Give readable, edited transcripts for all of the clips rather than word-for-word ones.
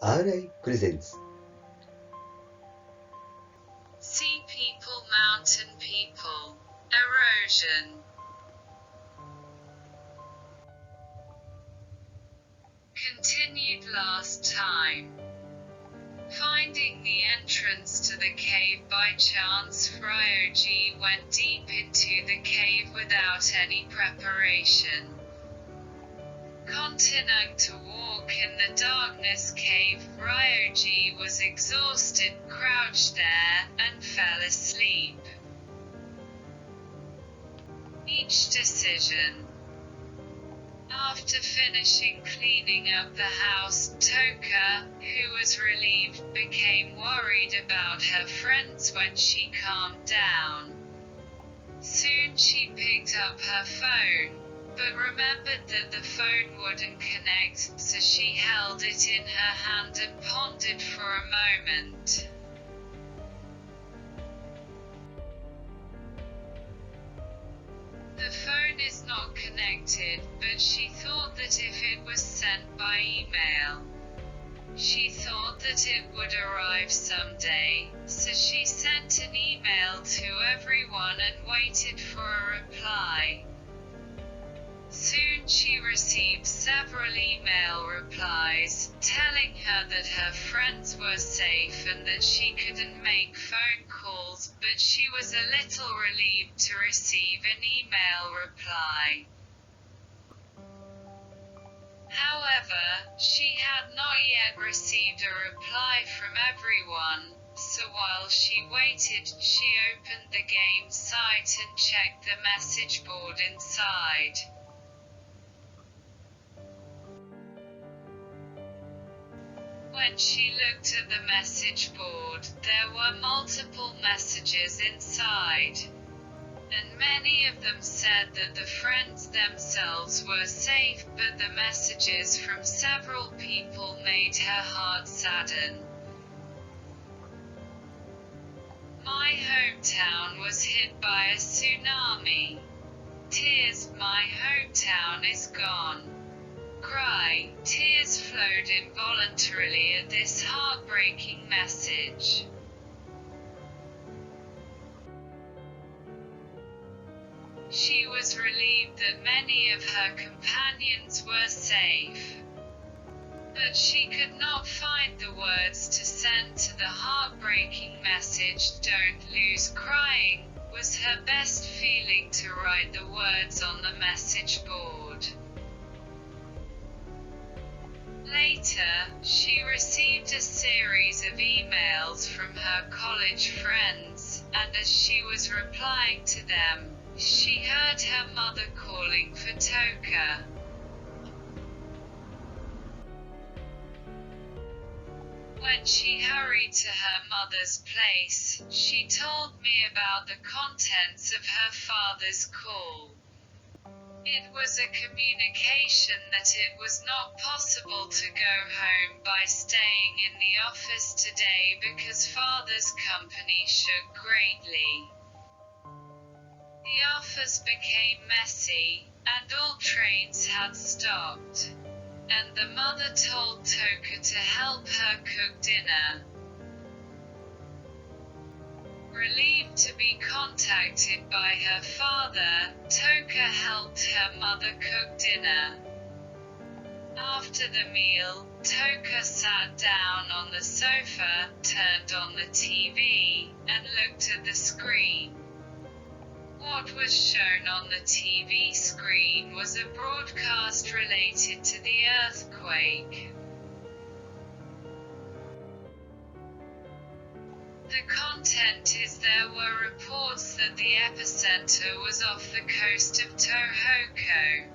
R.I. Presents. Sea people, mountain people. Erosion. Continued last time. Finding the entrance to the cave by chance, Ryoji went deep into the cave without any preparation. Continuing to walk in the darkness cave, Ryoji was exhausted, crouched there, and fell asleep. Each decision. After finishing cleaning up the house, Toka, who was relieved, became worried about her friends when she calmed down. Soon she picked up her phone, but remembered that the phone wouldn't connect, so she held it in her hand and pondered for a moment. The phone is not connected, but she thought that if it was sent by email, she thought that it would arrive someday, so she sent an email to everyone and waited for a reply. Soon she received several email replies, telling her that her friends were safe and that she couldn't make phone calls, but she was a little relieved to receive an email reply. However, she had not yet received a reply from everyone, so while she waited, she opened the game site and checked the message board inside. When she looked at the message board, there were multiple messages inside. And many of them said that the friends themselves were safe, but the messages from several people made her heart sadden. My hometown was hit by a tsunami. Tears, my hometown is gone. Cry, tears flowed involuntarily at this heartbreaking message. She was relieved that many of her companions were safe. But she could not find the words to send to the heartbreaking message. Don't lose crying, was her best feeling to write the words on the message board. Later, she received a series of emails from her college friends, and as she was replying to them, she heard her mother calling for Toka. When she hurried to her mother's place, she told me about the contents of her father's call. It was a communication that it was not possible to go home by staying in the office today because father's company shook greatly. The office became messy, and all trains had stopped. And the mother told Toka to help her cook dinner. Relieved to be contacted by her father, Toka helped her mother cook dinner. After the meal, Toka sat down on the sofa, turned on the TV, and looked at the screen. What was shown on the TV screen was a broadcast related to the earthquake. The content is there were reports that the epicenter was off the coast of Tohoku.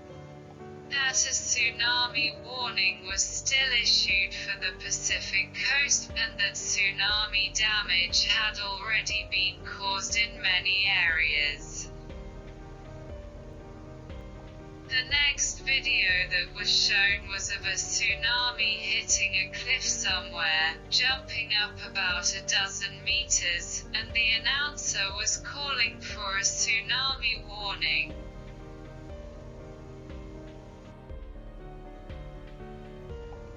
That a tsunami warning was still issued for the Pacific coast, and that tsunami damage had already been caused in many areas. The next video that was shown was of a tsunami hitting a cliff somewhere, jumping up about a dozen meters, and the announcer was calling for a tsunami warning.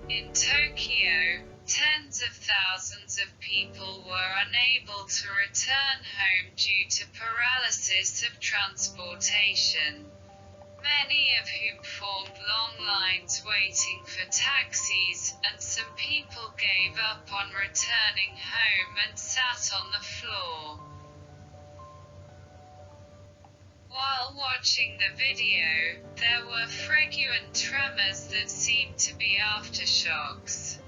In Tokyo, tens of thousands of people were unable to return home due to paralysis of transportation. Many of whom formed long lines waiting for taxis, and some people gave up on returning home and sat on the floor. While watching the video, there were frequent tremors that seemed to be aftershocks.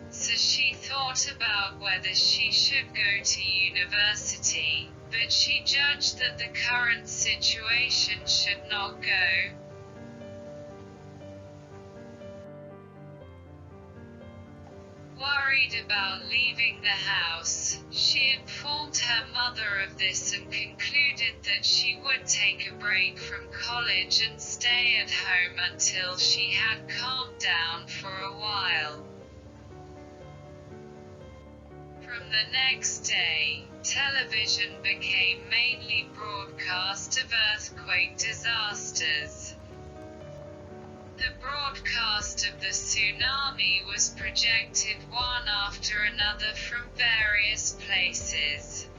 So she thought about whether she should go to university, but she judged that the current situation should not go. Worried about leaving the house, she informed her mother of this and concluded that she would take a break from college and stay at home until she had calmed down for a while. From the next day, television became mainly broadcast of earthquake disasters. The broadcast of the tsunami was projected one after another from various places,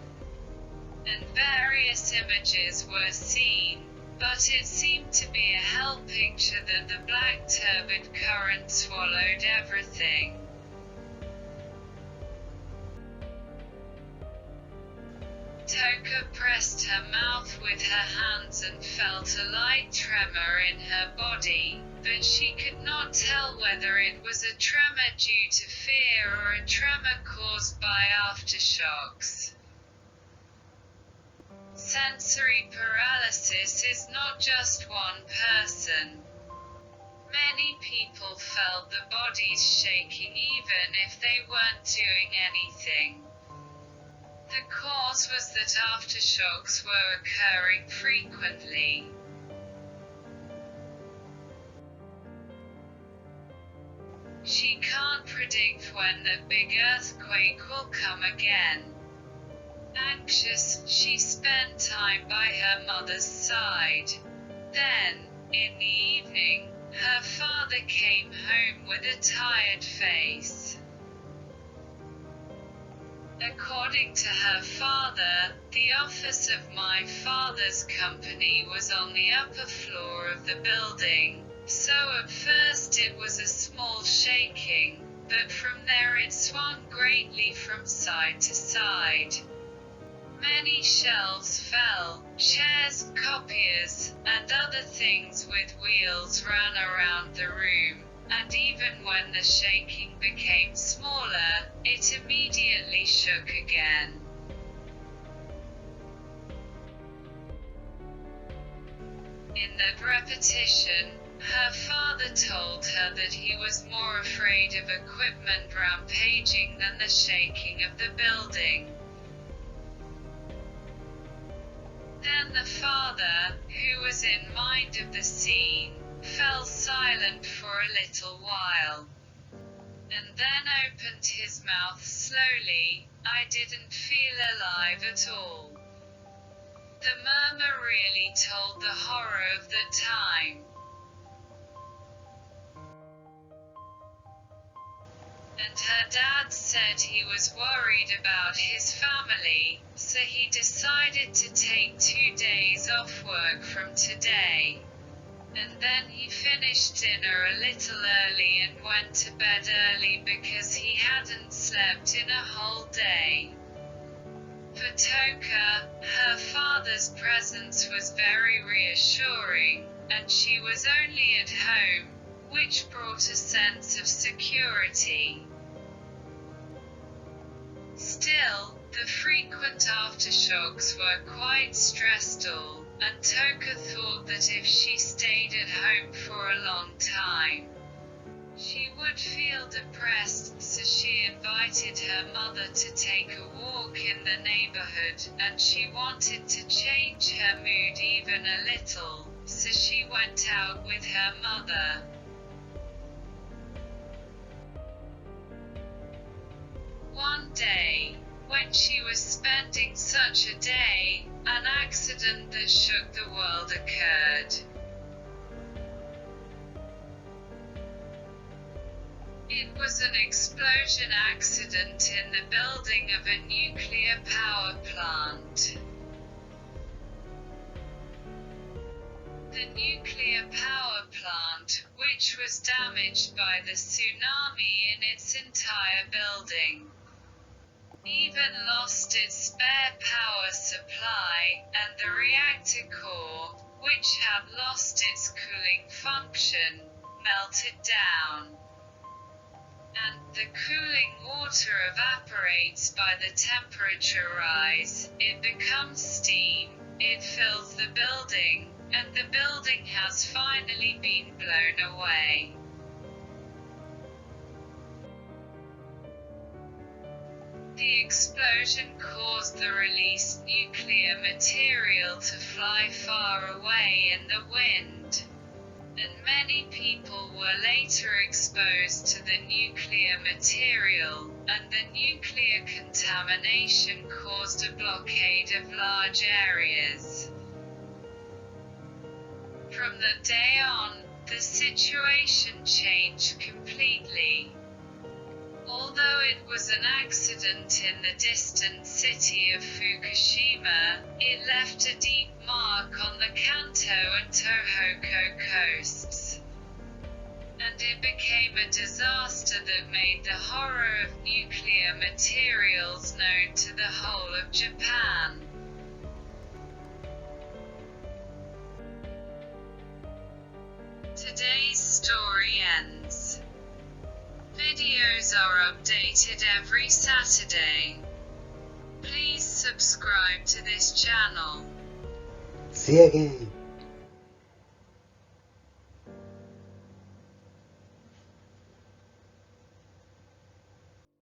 and various images were seen, but it seemed to be a hell picture that the black turbid current swallowed everything. Toka pressed her mouth with her hands and felt a light tremor in her body, but she could not tell whether it was a tremor due to fear or a tremor caused by aftershocks. Sensory paralysis is not just one person. Many people felt the bodies shaking even if they weren't doing anything. The cause was that aftershocks were occurring frequently. She can't predict when the big earthquake will come again. Anxious, she spent time by her mother's side. Then, in the evening, her father came home with a tired face. According to her father, the office of my father's company was on the upper floor of the building, so at first it was a small shaking, but from there it swung greatly from side to side. Many shelves fell, chairs, copiers, and other things with wheels ran around the room, and even when the shaking became smaller, it immediately shook again. In the repetition, her father told her that he was more afraid of equipment rampaging than the shaking of the building. Then the father, who was in mind of the scene, fell silent for a little while, and then opened his mouth slowly. I didn't feel alive at all. The murmur really told the horror of the time. And her dad said he was worried about his family, so he decided to take 2 days off work from today. And then he finished dinner a little early and went to bed early because he hadn't slept in a whole day. For Toka, her father's presence was very reassuring, and she was only at home, which brought a sense of security. Still, the frequent aftershocks were quite stressful, and Toka thought that if she stayed at home for a long time, she would feel depressed, so she invited her mother to take a walk in the neighborhood, and she wanted to change her mood even a little, so she went out with her mother. One day, when she was spending such a day, an accident that shook the world occurred. It was an explosion accident in the building of a nuclear power plant. The nuclear power plant, which was damaged by the tsunami in its entire building, even lost its spare power supply, and the reactor core, which had lost its cooling function, melted down. And the cooling water evaporates by the temperature rise, it becomes steam, it fills the building, and the building has finally been blown away. The explosion caused the released nuclear material to fly far away in the wind, and many people were later exposed to the nuclear material, and the nuclear contamination caused a blockade of large areas. From that day on, the situation changed completely. Although it was an accident in the distant city of Fukushima, it left a deep mark on the Kanto and Tohoku coasts. And it became a disaster that made the horror of nuclear materials known to the whole of Japan. Today's story ends. Videos are updated every Saturday. Please subscribe to this channel. See you again.